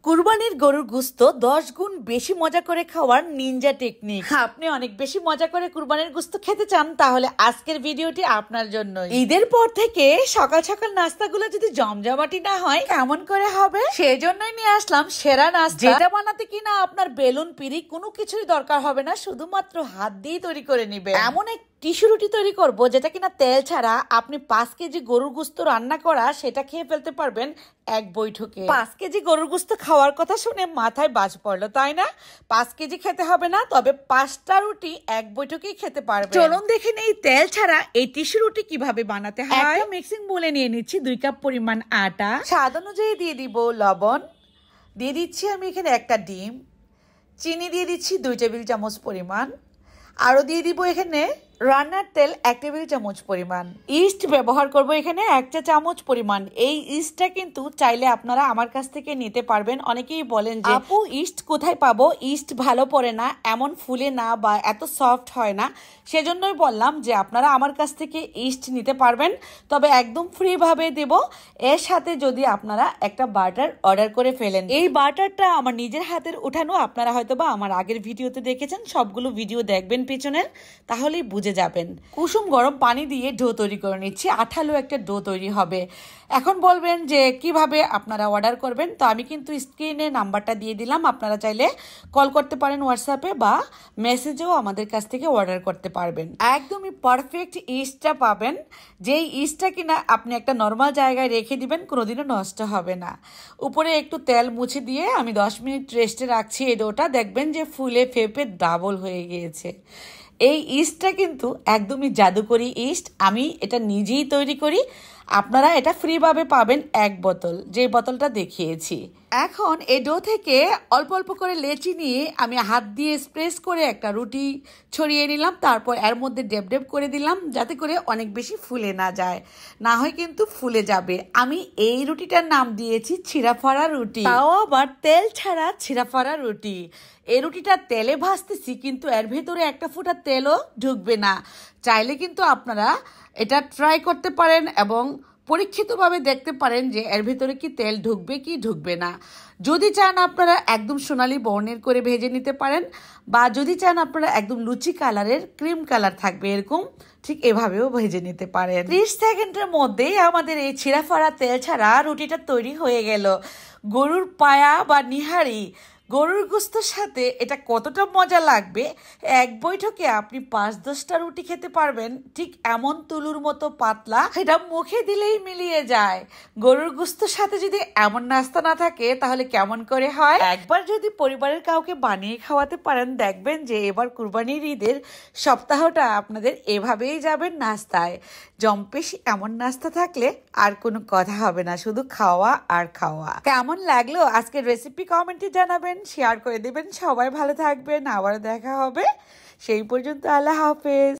কুরবানির গরুর গোশত 10 গুণ বেশি মজা করে খাওয়ার নিনজা টেকনিক। আপনি অনেক বেশি মজা করে কুরবানির গোশত খেতে চান তাহলে আজকের ভিডিওটি আপনার জন্য। ঈদের পর থেকে সকাল সকাল নাস্তাগুলো যদি জমজমাটি না হয় কেমন করে হবে, সেজন্যই নিয়ে আসলাম সেরা নাস্তা, যেটা বানাতে কিনা আপনার বেলুন পিড়ি কোনো কিছুই দরকার হবে না, শুধুমাত্র হাত দিয়ে তৈরি করে নিবে। এমন এক টিস্যু রুটি তৈরি করব যেটা কিনা তেল ছাড়া আপনি 5 কেজি গরুর গোশত রান্না করা সেটা খেয়ে ফেলতে পারবেন এক বৈঠকে। 5 কেজি গরুর গোশত খাওয়ার কথা শুনে মাথায় বাজ পড়লো, তাই না? 5 কেজি খেতে হবে না, তবে 5টা রুটি এক বৈঠকেই খেতে পারবেন। চলুন দেখে নেই তেল ছাড়া এই টিস্যু রুটি কিভাবে বানাতে হয়। একটা মিক্সিং বোলে নিয়ে নিচ্ছি 2 কাপ পরিমাণ আটা, স্বাদ অনুযায়ী দিয়ে দিব লবণ, দিয়ে দিচ্ছি আমি এখানে একটা ডিম, চিনি দিয়ে দিচ্ছি 2 টেবিল চামচ পরিমাণ, আরও দিয়ে দিব এখানে রান্নার তেল 1 টেবিল চামচ পরিমাণ। ইস্ট ব্যবহার করব এখানে 1 চা চামচ পরিমাণ। এই ইস্টটা কিন্তু চাইলে আপনারা আমার কাছ থেকে নিতে পারবেন। অনেকেই বলেন যে আপু ইস্ট কোথায় পাবো, ইস্ট ভালো পড়ে না, এমন ফুলে না বা এত সফট হয় না, সেজন্যই বললাম যে আপনারা আমার কাছ থেকে ইস্ট নিতে পারবেন, তবে একদম ফ্রি ভাবে দেব। এর সাথে যদি আপনারা একটা বাটার অর্ডার করে ফেলেন, এই বাটারটা আমার নিজের হাতের উঠানো, আপনারা হয়তো বা আমার আগের ভিডিওতে দেখেছেন, সবগুলো ভিডিও দেখবেন পিছনের, তাহলেই বুঝে যাবেন। কুসুম গরম পানি দিয়ে ডো তৈরি করে নিচ্ছি, আঠালো একটা ডো তৈরি হবে। এখন বলবেন যে কিভাবে আপনারা অর্ডার করবেন, তো আমি কিন্তু স্ক্রিনে নাম্বারটা দিয়ে দিলাম, আপনারা চাইলে কল করতে পারেন হোয়াটসঅ্যাপে বা মেসেজেও আমাদের কাছ থেকে অর্ডার করতে পারবেন। একদমই পারফেক্ট ইস্টটা পাবেন, যেই ইস্টটা কিনা আপনি একটা নর্মাল জায়গায় রেখে দিবেন, কোনোদিনও নষ্ট হবে না। উপরে একটু তেল মুছে দিয়ে আমি 10 মিনিট রেস্টে রাখছি এই ডোটা, দেখবেন যে ফুলে ফেপে ডাবল হয়ে গিয়েছে। এই ইস্টটা কিন্তু একদমই জাদুকরি ইস্ট, আমি এটা নিজেই তৈরি করি, আপনারা এটা ফ্রিভাবে পাবেন 1 বোতল, যে বোতলটা দেখিয়েছি। এখন এই ডো থেকে অল্প অল্প করে লেচি নিয়ে আমি হাত দিয়ে স্প্রেস করে একটা রুটি ছড়িয়ে নিলাম, তারপর এর মধ্যে ডেপ ডেপ করে দিলাম, যাতে করে অনেক বেশি ফুলে না যায়, না হয় কিন্তু ফুলে যাবে। আমি এই রুটিটার নাম দিয়েছি ছিঁড়াফাড়া রুটি, তাও আবার তেল ছাড়া ছিঁড়াফাড়া রুটি। এই রুটিটা তেলে ভাজতেছি কিন্তু এর ভেতরে একটা ফোঁটা তেলও ঢুকবে না। চাইলে কিন্তু আপনারা এটা ট্রাই করতে পারেন এবং পরীক্ষিতভাবে দেখতে পারেন যে এর ভেতরে কি তেল ঢুকবে কি ঢুকবে না। যদি চান আপনারা একদম সোনালি বর্ণের করে ভেজে নিতে পারেন, বা যদি চান আপনারা একদম লুচি কালারের, ক্রিম কালার থাকবে এরকম, ঠিক এভাবেও ভেজে নিতে পারেন। 30 সেকেন্ডের মধ্যেই আমাদের এই ছিঁড়াফাড়া তেল ছাড়া রুটিটা তৈরি হয়ে গেল। গরুর পায়া বা নিহারি গরুর গোশতের সাথে এটা কতটা মজা লাগবে, এক বৈঠকে আপনি 5-10টা রুটি খেতে পারবেন, ঠিক এমন তুলুর মতো পাতলা, এটা মুখে দিলেই মিলিয়ে যায়। গরুর গোশতের সাথে যদি এমন নাস্তা না থাকে তাহলে কেমন করে হয়? একবার যদি পরিবারের কাউকে বানিয়ে খাওয়াতে পারেন, দেখবেন যে এবার কুরবানির ঈদের সপ্তাহটা আপনাদের এভাবেই যাবেন নাস্তায়। জম্পেশ এমন নাস্তা থাকলে আর কোনো কথা হবে না, শুধু খাওয়া আর খাওয়া। কেমন লাগলো আজকের রেসিপি কমেন্টে জানাবেন, শেয়ার করে দেবেন। সবাই ভালো থাকবেন, আবার দেখা হবে, সেই পর্যন্ত আল্লাহ হাফেজ।